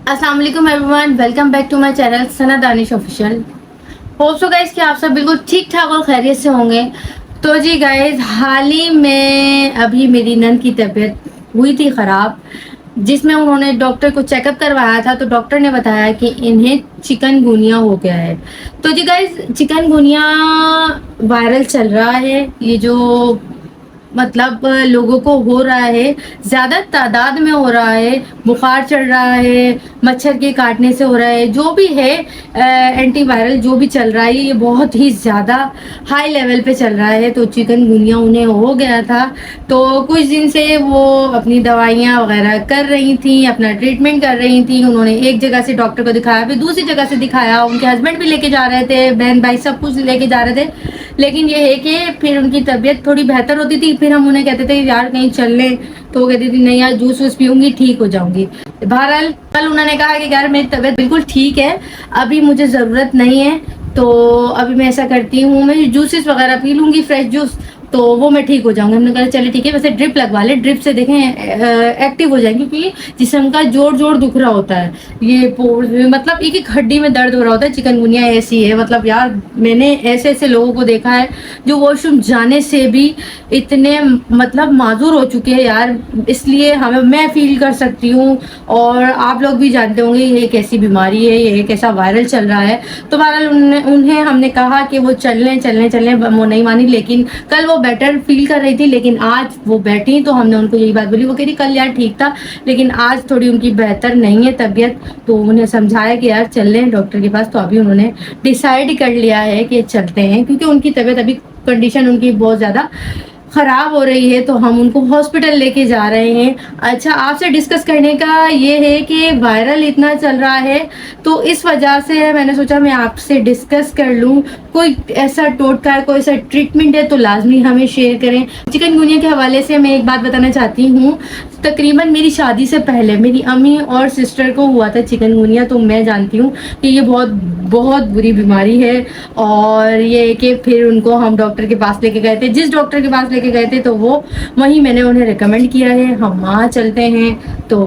अस्सलाम वालेकुम everyone, welcome back to my channel Sana Danish official. Hope so guys कि आप सब बिल्कुल ठीक ठाक और खैरियत से होंगे। तो जी गाइस, हाल ही में अभी मेरी नंद की तबीयत हुई थी ख़राब, जिसमें उन्होंने डॉक्टर को चेकअप करवाया था। तो डॉक्टर ने बताया कि इन्हें चिकनगुनिया हो गया है। तो जी गाइस, चिकनगुनिया वायरल चल रहा है। ये जो मतलब लोगों को हो रहा है, ज़्यादा तादाद में हो रहा है, बुखार चढ़ रहा है, मच्छर के काटने से हो रहा है, जो भी है एंटीवायरल जो भी चल रहा है, ये बहुत ही ज़्यादा हाई लेवल पे चल रहा है। तो चिकनगुनिया उन्हें हो गया था। तो कुछ दिन से वो अपनी दवाइयाँ वगैरह कर रही थी, अपना ट्रीटमेंट कर रही थी। उन्होंने एक जगह से डॉक्टर को दिखाया, फिर दूसरी जगह से दिखाया, उनके हस्बैंड भी लेके जा रहे थे, बहन भाई सब कुछ लेके जा रहे थे। लेकिन ये है कि फिर उनकी तबीयत थोड़ी बेहतर होती थी, फिर हम उन्हें कहते थे यार कहीं चल लें, तो वो कहती थी नहीं यार जूस वूस पीऊंगी ठीक हो जाऊंगी। बहरहाल कल उन्होंने कहा कि यार मेरी तबीयत बिल्कुल ठीक है, अभी मुझे ज़रूरत नहीं है। तो अभी मैं ऐसा करती हूँ, मैं जूसेस वगैरह पी लूँगी, फ्रेश जूस, तो वो मैं ठीक हो जाऊंगी। हमने कहा चले ठीक है, वैसे ड्रिप लगवा ले, ड्रिप से देखें एक्टिव हो जाएंगे, क्योंकि जिस्म का जोड़ जोड़ दुख रहा होता है, ये मतलब एक एक हड्डी में दर्द हो रहा होता है। चिकनगुनिया ऐसी है, मतलब यार मैंने ऐसे ऐसे लोगों को देखा है जो वॉशरूम जाने से भी इतने मतलब माजूर हो चुके हैं यार। इसलिए हमें मैं फील कर सकती हूँ, और आप लोग भी जानते होंगे ये एक ऐसी बीमारी है, ये एक ऐसा वायरल चल रहा है। तो बहरहाल उन्हें हमने कहा कि वो चलने चलने चलने, वो नहीं मानी। लेकिन कल वो बेटर फील कर रही थी, लेकिन आज वो बैठी तो हमने उनको यही बात बोली। वो कह रही कल यार ठीक था, लेकिन आज थोड़ी उनकी बेहतर नहीं है तबीयत। तो उन्हें समझाया कि यार चल लें डॉक्टर के पास। तो अभी उन्होंने डिसाइड कर लिया है कि चलते हैं, क्योंकि उनकी तबीयत अभी कंडीशन उनकी बहुत ज़्यादा ख़राब हो रही है। तो हम उनको हॉस्पिटल लेके जा रहे हैं। अच्छा, आपसे डिस्कस करने का ये है कि वायरल इतना चल रहा है, तो इस वजह से मैंने सोचा मैं आपसे डिस्कस कर लूँ। कोई ऐसा टोटका है, कोई ऐसा ट्रीटमेंट है तो लाजमी हमें शेयर करें। चिकनगुनिया के हवाले से मैं एक बात बताना चाहती हूँ। तकरीबन मेरी शादी से पहले मेरी अम्मी और सिस्टर को हुआ था चिकनगुनिया। तो मैं जानती हूँ कि ये बहुत बहुत बुरी बीमारी है। और ये कि फिर उनको हम डॉक्टर के पास लेके गए थे, जिस डॉक्टर के पास लेके गए थे तो वो वहीं मैंने उन्हें रिकमेंड किया है हम वहाँ चलते हैं। तो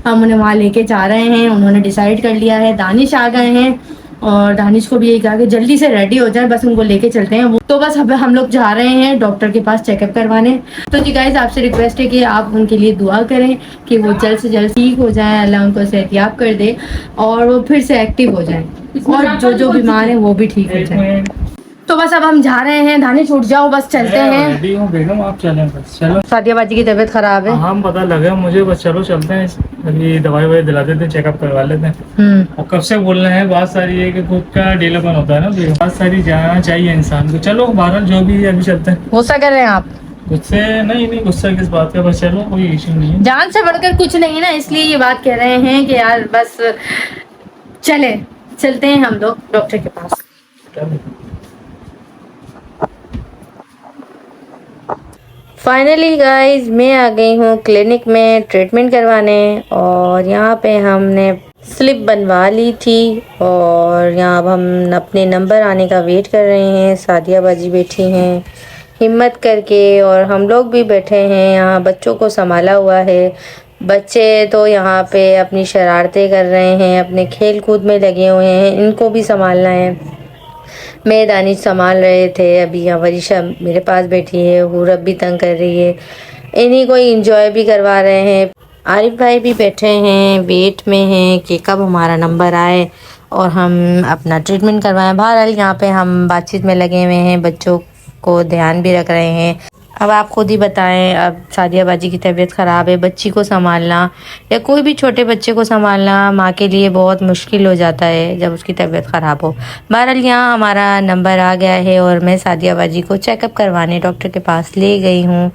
हम उन्हें वहाँ लेके जा रहे हैं। उन्होंने डिसाइड कर लिया है, दानिश आ गए हैं, और दानिश को भी यही कहा कि जल्दी से रेडी हो जाए, बस उनको लेके चलते हैं। वो तो बस हम लोग जा रहे हैं डॉक्टर के पास चेकअप करवाने। तो जी गाइस, आपसे रिक्वेस्ट है कि आप उनके लिए दुआ करें कि वो जल्द से जल्द ठीक हो जाए, अल्लाह उनको सेहतियाब कर दे और वो फिर से एक्टिव हो जाए, और जो जो बीमार है वो भी ठीक हो जाए। तो बस अब हम जा रहे हैं। दानिश उठ जाओ, बस चलते हैं। रेडी हूँ बेगम, आप चलें बस। चलो, सादिया बाजी की तबीयत खराब है। हाँ पता लगा मुझे, बस चलो चलते हैं। अभी दवाई ववाई दिला देते हैं, चेकअप करवा लेते हैं। और कब से बोल रहे हैं, बात सारी है कि खुद का डीलापन होता है ना बेगम, बात सारी जाना चाहिए इंसान को। चलो बहरहाल जो भी है अभी चलते हैं। गुस्सा कर रहे हैं आप? गुस्से नहीं, गुस्सा किस बात का, बस चलो, कोई इशू नहीं है। जान से बढ़कर कुछ नहीं है ना, इसलिए ये बात कह रहे हैं कि यार बस चलते हैं हम लोग डॉक्टर के पास। फाइनली गाइस, मैं आ गई हूँ क्लिनिक में ट्रीटमेंट करवाने, और यहाँ पे हमने स्लिप बनवा ली थी, और यहाँ अब हम अपने नंबर आने का वेट कर रहे हैं। सादिया बाजी बैठी हैं हिम्मत करके, और हम लोग भी बैठे हैं। यहाँ बच्चों को संभाला हुआ है। बच्चे तो यहाँ पे अपनी शरारतें कर रहे हैं, अपने खेल कूद में लगे हुए हैं, इनको भी संभालना है। मैं दानिश संभाल रहे थे। अभी यहाँ वरीशा मेरे पास बैठी है, हुरब भी तंग कर रही है, इन्हीं को इंजॉय भी करवा रहे हैं। आरिफ भाई भी बैठे हैं, वेट में हैं कि कब हमारा नंबर आए और हम अपना ट्रीटमेंट करवाएं। बहरहाल यहाँ पे हम बातचीत में लगे हुए हैं, बच्चों को ध्यान भी रख रहे हैं। अब आप खुद ही बताएं, अब सादिया बाजी की तबीयत ख़राब है, बच्ची को संभालना या कोई भी छोटे बच्चे को संभालना माँ के लिए बहुत मुश्किल हो जाता है जब उसकी तबीयत ख़राब हो। बहरहाल यहाँ हमारा नंबर आ गया है, और मैं सादिया बाजी को चेकअप करवाने डॉक्टर के पास ले गई हूँ।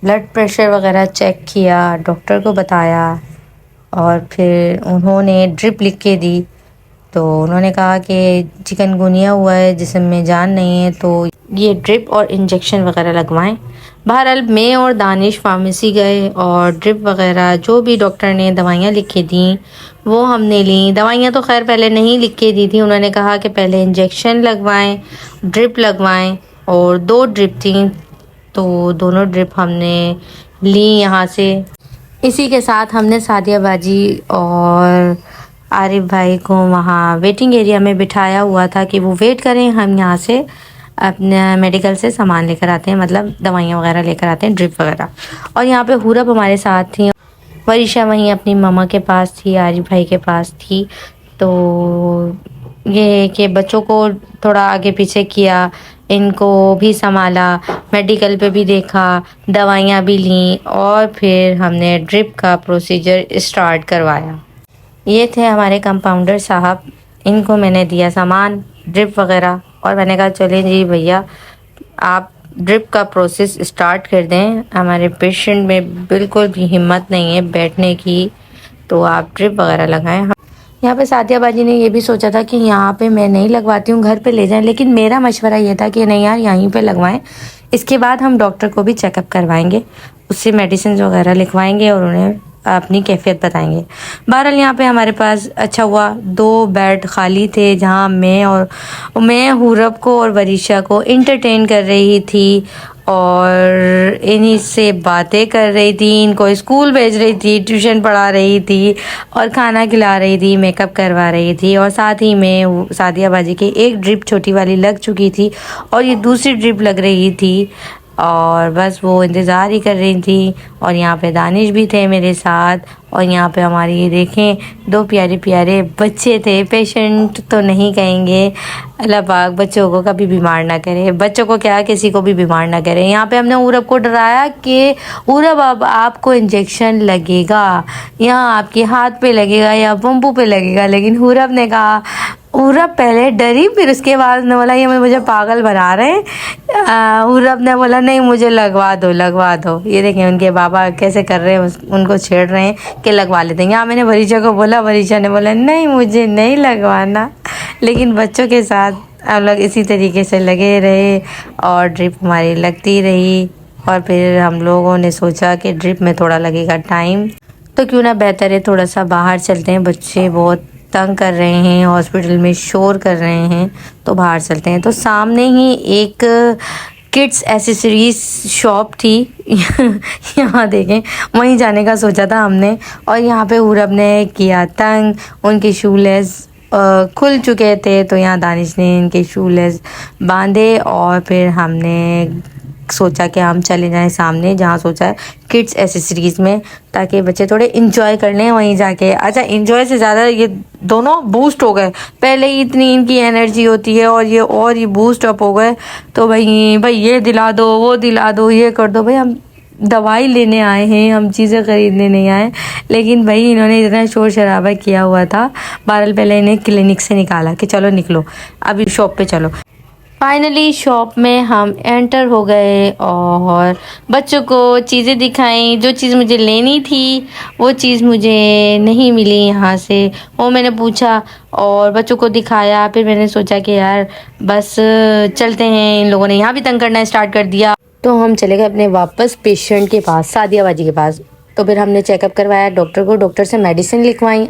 ब्लड प्रेशर वगैरह चेक किया, डॉक्टर को बताया, और फिर उन्होंने ड्रिप लिख के दी। तो उन्होंने कहा कि चिकनगुनिया हुआ है, जिस्म में जान नहीं है, तो ये ड्रिप और इंजेक्शन वगैरह लगवाएं। बहरहाल मैं और दानिश फार्मेसी गए, और ड्रिप वगैरह जो भी डॉक्टर ने दवाइयाँ लिख के दी वो हमने ली। दवाइयाँ तो खैर पहले नहीं लिख के दी थी, उन्होंने कहा कि पहले इंजेक्शन लगवाएं, ड्रिप लगवाएं, और 2 ड्रिप थी, तो दोनों ड्रिप हमने ली यहाँ से। इसी के साथ हमने सादिया बाजी और आरिफ भाई को वहाँ वेटिंग एरिया में बिठाया हुआ था कि वो वेट करें, हम यहाँ से अपने मेडिकल से सामान लेकर आते हैं, मतलब दवाइयाँ वगैरह लेकर आते हैं, ड्रिप वगैरह। और यहाँ पे हुरब हमारे साथ थी, वरीशा वहीं अपनी मामा के पास थी, आरिफ भाई के पास थी। तो ये कि बच्चों को थोड़ा आगे पीछे किया, इनको भी संभाला, मेडिकल पे भी देखा, दवाइयाँ भी लीं और फिर हमने ड्रिप का प्रोसीजर स्टार्ट करवाया। ये थे हमारे कंपाउंडर साहब, इनको मैंने दिया सामान ड्रिप वगैरह और मैंने कहा चलें जी भैया आप ड्रिप का प्रोसेस स्टार्ट कर दें, हमारे पेशेंट में बिल्कुल भी हिम्मत नहीं है बैठने की, तो आप ड्रिप वगैरह लगाएं। यहाँ पे सादिया बाजी ने ये भी सोचा था कि यहाँ पे मैं नहीं लगवाती हूँ, घर पे ले जाएं, लेकिन मेरा मशवरा ये था कि नहीं यार यहीं पे लगवाएं, इसके बाद हम डॉक्टर को भी चेकअप करवाएंगे, उससे मेडिसिन वगैरह लिखवाएंगे और उन्हें अपनी कैफियत बताएंगे। बहरहाल यहाँ पे हमारे पास अच्छा हुआ 2 बेड खाली थे जहाँ मैं हुरब को और वरीशा को इंटरटेन कर रही थी और इन्हीं से बातें कर रही थी, इनको स्कूल भेज रही थी, ट्यूशन पढ़ा रही थी और खाना खिला रही थी, मेकअप करवा रही थी। और साथ ही में सादिया बाजी की एक ड्रिप छोटी वाली लग चुकी थी और ये दूसरी ड्रिप लग रही थी और बस वो इंतज़ार ही कर रही थी। और यहाँ पे दानिश भी थे मेरे साथ और यहाँ पे हमारी ये देखें 2 प्यारे प्यारे बच्चे थे, पेशेंट तो नहीं कहेंगे, अल्लाह पाक बच्चों को कभी बीमार ना करे, बच्चों को क्या किसी को भी बीमार ना करे। यहाँ पे हमने उरब को डराया कि उरब अब आपको इंजेक्शन लगेगा, यहाँ आपके हाथ पे लगेगा या बम्बू पे लगेगा, लेकिन उरब ने कहा, उरब पहले डरी फिर उसके बाद ने बोला ये मुझे पागल बना रहे हैं। उरब ने बोला नहीं मुझे लगवा दो। ये देखें उनके बाबा कैसे कर रहे हैं, उनको छेड़ रहे हैं कि लगवा लेते हैं। यहाँ मैंने वरीशा को बोला, वरीशा ने बोला नहीं मुझे नहीं लगवाना, लेकिन बच्चों के साथ हम लोग इसी तरीके से लगे रहे और ड्रिप हमारी लगती रही। और फिर हम लोगों ने सोचा कि ड्रिप में थोड़ा लगेगा टाइम, तो क्यों ना बेहतर है थोड़ा सा बाहर चलते हैं, बच्चे बहुत तंग कर रहे हैं, हॉस्पिटल में शोर कर रहे हैं, तो बाहर चलते हैं। तो सामने ही एक किड्स एसेसरीज शॉप थी यहाँ देखें, वहीं जाने का सोचा था हमने। और यहाँ पे उरब ने किया तंग, उनके शूलेस खुल चुके थे, तो यहाँ दानिश ने इनके शूलेस बांधे और फिर हमने सोचा कि हम चले जाएं सामने जहाँ सोचा है किड्स एसेसरीज़ में, ताकि बच्चे थोड़े इन्जॉय कर लें वहीं जाके। अच्छा इन्जॉय से ज़्यादा ये दोनों बूस्ट हो गए, पहले ही इतनी इनकी एनर्जी होती है और ये बूस्ट अप हो गए। तो भाई ये दिला दो, वो दिला दो, ये कर दो। भाई हम दवाई लेने आए हैं, हम चीज़ें ख़रीदने नहीं आए। लेकिन भाई इन्होंने इतना शोर शराबा किया हुआ था। बहरहाल पहले इन्हें क्लिनिक से निकाला कि चलो निकलो अभी शॉप पे चलो। फाइनली शॉप में हम एंटर हो गए और बच्चों को चीज़ें दिखाई। जो चीज़ मुझे लेनी थी वो चीज़ मुझे नहीं मिली यहाँ से, वो मैंने पूछा और बच्चों को दिखाया। फिर मैंने सोचा कि यार बस चलते हैं, इन लोगों ने यहाँ भी तंग करना स्टार्ट कर दिया। तो हम चले गए अपने वापस पेशेंट के पास, सादिया बाजी के पास। तो फिर हमने चेकअप करवाया डॉक्टर को, डॉक्टर से मेडिसिन लिखवाई।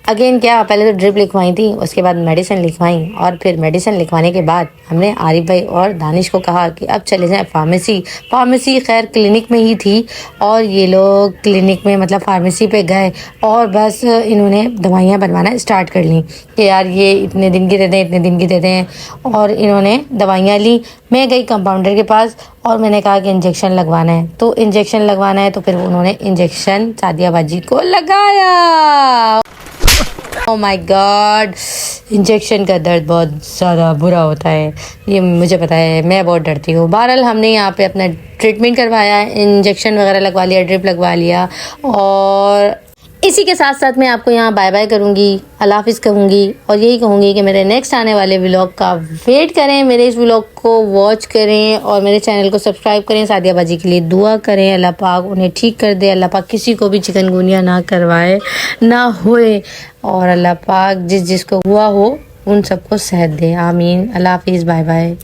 अगेन क्या, पहले तो ड्रिप लिखवाई थी, उसके बाद मेडिसिन लिखवाई और फिर मेडिसिन लिखवाने के बाद हमने आरिफ भाई और दानिश को कहा कि अब चले जाएं फार्मेसी। खैर क्लिनिक में ही थी और ये लोग क्लिनिक में मतलब फार्मेसी पे गए और बस इन्होंने दवाइयाँ बनवाना स्टार्ट कर ली कि यार ये इतने दिन की दे दें, इतने दिन की दे दें। और इन्होंने दवाइयाँ ली। मैं गई कंपाउंडर के पास और मैंने कहा कि इंजेक्शन लगवाना है, तो इंजेक्शन लगवाना है। तो फिर उन्होंने इंजेक्शन सादिया बाजी को लगाया। ओह माय गॉड, इंजेक्शन का दर्द बहुत ज़्यादा बुरा होता है, ये मुझे पता है, मैं बहुत डरती हूँ। बहरहाल हमने यहाँ पे अपना ट्रीटमेंट करवाया, इंजेक्शन वगैरह लगवा लिया, ड्रिप लगवा लिया और इसी के साथ साथ मैं आपको यहाँ बाय बाय करूँगी, अल्लाह हाफिज़ कहूँगी और यही कहूँगी कि मेरे नेक्स्ट आने वाले व्लॉग का वेट करें, मेरे इस व्लॉग को वॉच करें और मेरे चैनल को सब्सक्राइब करें। सादिया बाजी के लिए दुआ करें, अल्लाह पाक उन्हें ठीक कर दे, अल्लाह पाक किसी को भी चिकनगुनिया ना करवाए, ना होए, और अल्लाह पाक जिसको हुआ हो उन सबको सेहत दे, आमीन। अल्लाह हाफिज़, बाय बाय।